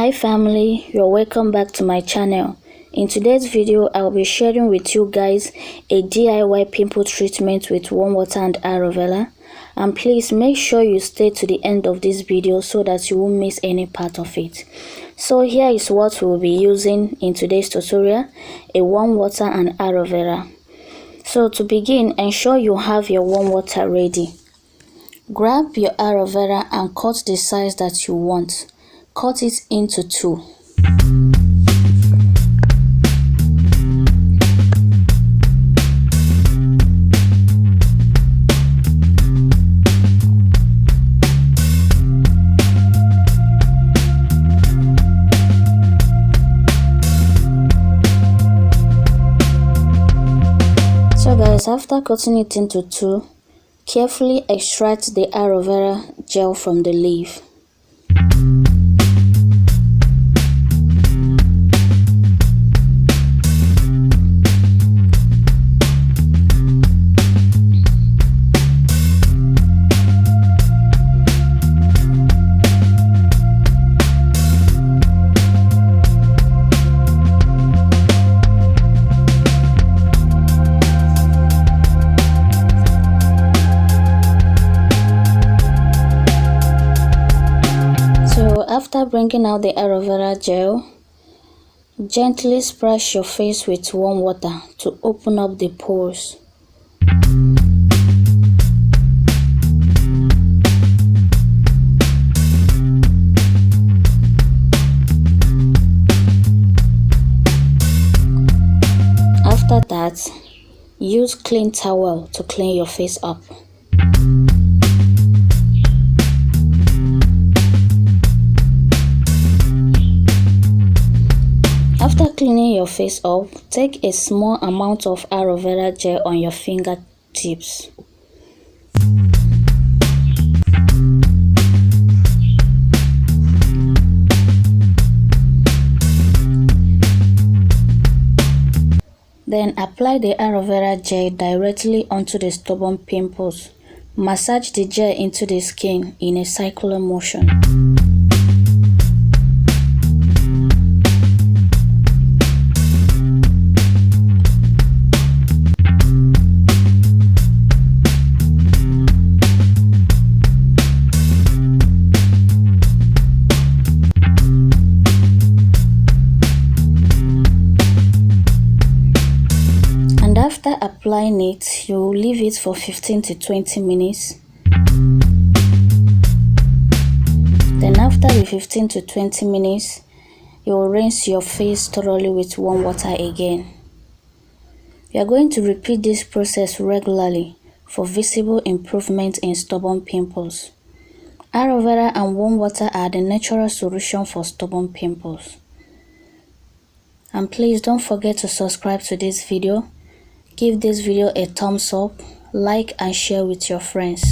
Hi family, you're welcome back to my channel. In today's video, I'll be sharing with you guys a DIY pimple treatment with warm water and aloe vera. And please make sure you stay to the end of this video so that you won't miss any part of it. So here is what we'll be using in today's tutorial: a warm water and aloe vera. So to begin, ensure you have your warm water ready. Grab your aloe vera and cut the size that you want. Cut it into two. So guys, after cutting it into two, carefully extract the aloe vera gel from the leaf. After bringing out the aloe vera gel, gently splash your face with warm water to open up the pores. After that, use clean towel to clean your face up. After cleaning your face up, take a small amount of aloe vera gel on your fingertips. Then apply the aloe vera gel directly onto the stubborn pimples. Massage the gel into the skin in a circular motion. After applying it, you will leave it for 15 to 20 minutes. Then after the 15 to 20 minutes, you will rinse your face thoroughly with warm water again. You are going to repeat this process regularly for visible improvement in stubborn pimples. Aloe vera and warm water are the natural solution for stubborn pimples. And please don't forget to subscribe to this video. Give this video a thumbs up, like and share with your friends.